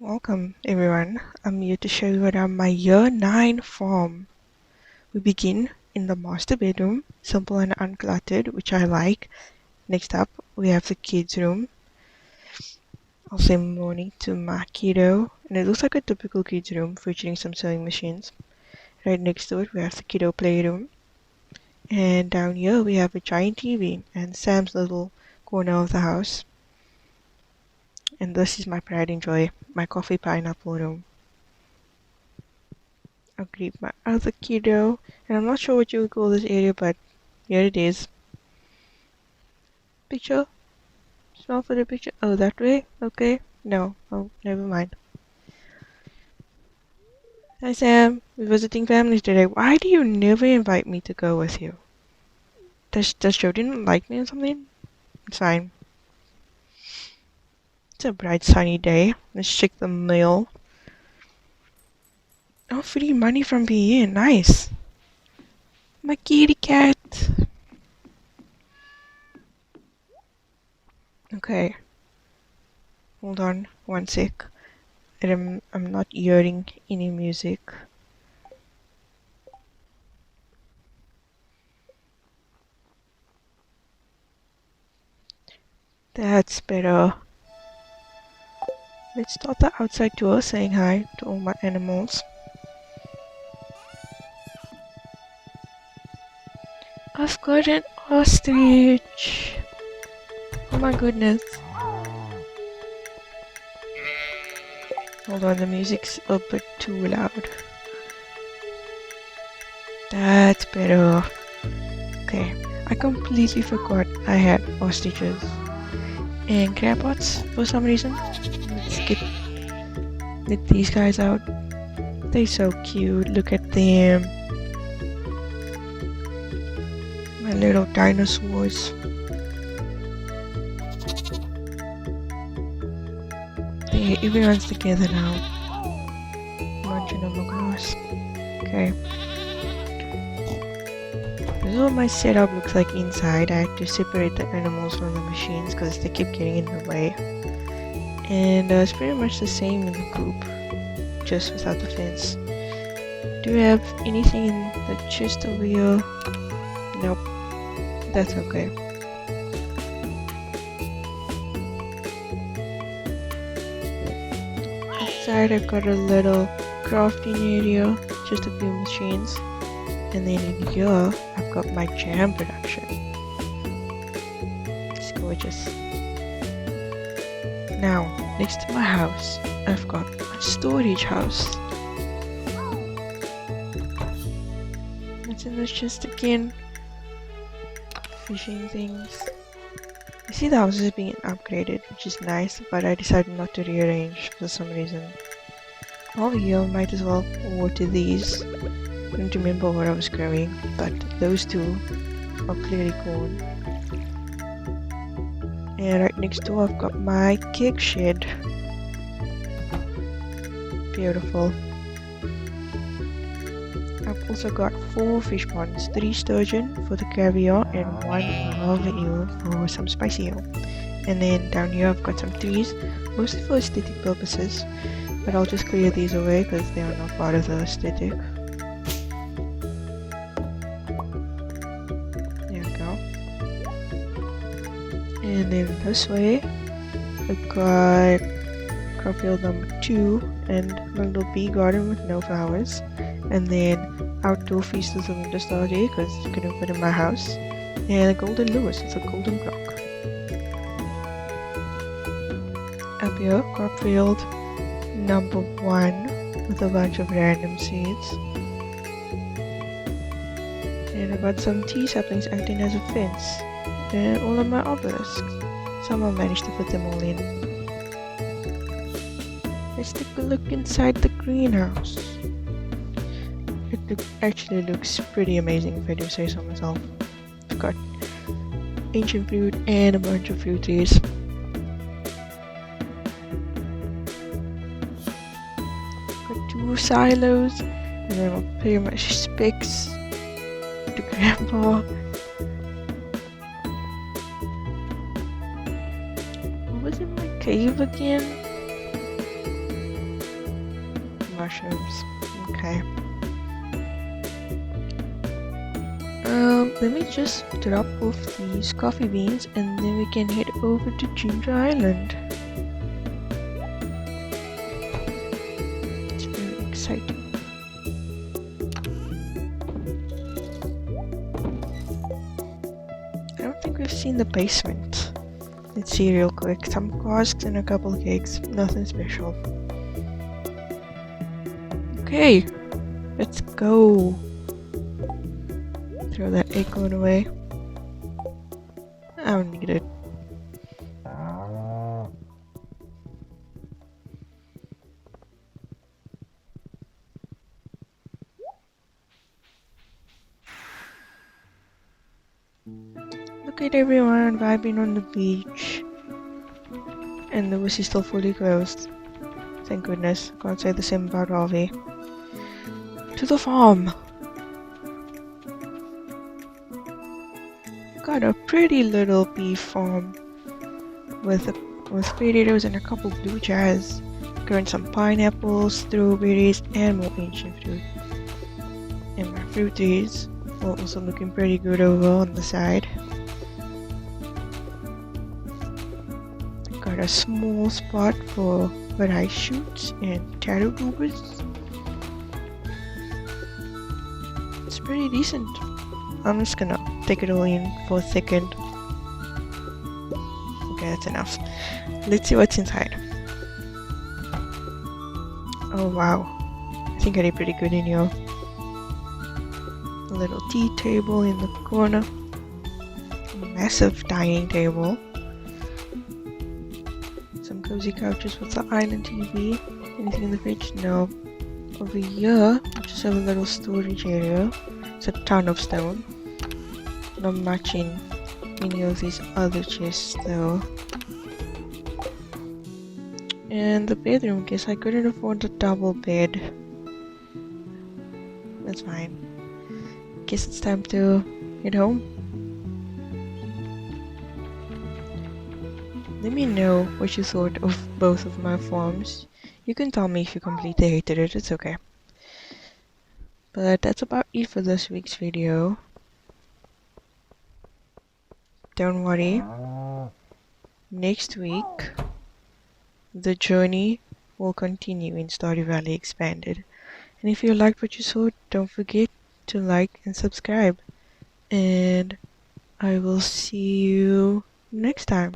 Welcome everyone, I'm here to show you around my year 9 farm. We begin in the master bedroom, simple and uncluttered, which I like. Next up, we have the kids room. I'll say morning to my kiddo, and it looks like a typical kids room featuring some sewing machines. Right next to it, we have the kiddo playroom. And down here, we have a giant TV and Sam's little corner of the house. And this is my pride and joy, my coffee pineapple room. I'll greet my other kiddo, and I'm not sure what you would call this area, but here it is. Picture? Smell for the picture? Oh, that way? Okay. No. Oh, never mind. Hi Sam, we're visiting families today. Why do you never invite me to go with you? Does Jordan like me or something? It's fine. It's a bright sunny day. Let's check the mail. Oh, free money from PE. Nice. My kitty cat. Okay. Hold on one sec. I'm not hearing any music. That's better. Let's start the outside tour saying hi to all my animals. I've got an ostrich. Oh my goodness. Hold on, the music's a bit too loud. That's better. Okay, I completely forgot I had ostriches. And crabpots for some reason. Let these guys out. They're so cute. Look at them. My little dinosaurs. There, everyone's together now. Munching on the grass. Okay. This is what my setup looks like inside. I had to separate the animals from the machines because they kept getting in the way. And it's pretty much the same in the coop, just without the fence. Do we have anything in the chest over here? Nope. That's okay. Outside I've got a little crafting area, just a few machines. And then in here, I've got my jam production. It's gorgeous. Now, next to my house, I've got a storage house. What's in this chest again? Fishing things. I see the house is being upgraded, which is nice, but I decided not to rearrange for some reason. Over here, I might as well water these. I don't remember what I was growing, but those two are clearly corn. And right next door I've got my cake shed. Beautiful. I've also got 4 fish ponds, 3 sturgeon for the caviar and 1 lava eel for some spicy eel. And then down here I've got some trees, mostly for aesthetic purposes, but I'll just clear these away because they are not part of the aesthetic. And then this way, I've got crop field number 2 and my little bee garden with no flowers. And then outdoor feast of the winter star day because you couldn't fit in my house. And a golden lures, it's a golden clock. Up here, crop field number 1 with a bunch of random seeds. And I got some tea saplings acting as a fence. And all of my obelisks. Someone managed to fit them all in. Let's take a look inside the greenhouse. It actually looks pretty amazing if I do say so myself. It's got ancient fruit and a bunch of fruit trees. Got 2 silos and then I'll pay my specs to Grandpa. Was in my cave again? mushrooms. Okay. Let me just drop off these coffee beans and then we can head over to Ginger Island. It's very exciting. I don't think we've seen the basement. Let's see real quick. Some casks and a couple cakes. Nothing special. Okay, let's go. Throw that acorn away. I don't need it. Look at everyone vibing on the beach. And the bush is still fully closed. Thank goodness. Can't say the same about Harvey. To the farm! Got a pretty little beef farm with potatoes and a couple blue jars. Growing some pineapples, strawberries, and more ancient fruit. And my fruit trees are also looking pretty good over on the side. Got a small spot for rice shoots and taro goobers. It's pretty decent. I'm just gonna take it all in for a second. Okay, that's enough. Let's see what's inside. Oh wow, I think I did pretty good in here. A little tea table in the corner. A massive dining table. Some cozy couches with the island TV. Anything in the fridge? No. Over here, I just have a little storage area. It's a ton of stone. Not much in any of these other chests though. And the bedroom, guess I couldn't afford a double bed. That's fine. Guess it's time to head home. Let me know what you thought of both of my farms. You can tell me if you completely hated it, it's okay. But that's about it for this week's video. Don't worry. Next week, the journey will continue in Stardew Valley Expanded. And if you liked what you saw, don't forget to like and subscribe. And I will see you next time.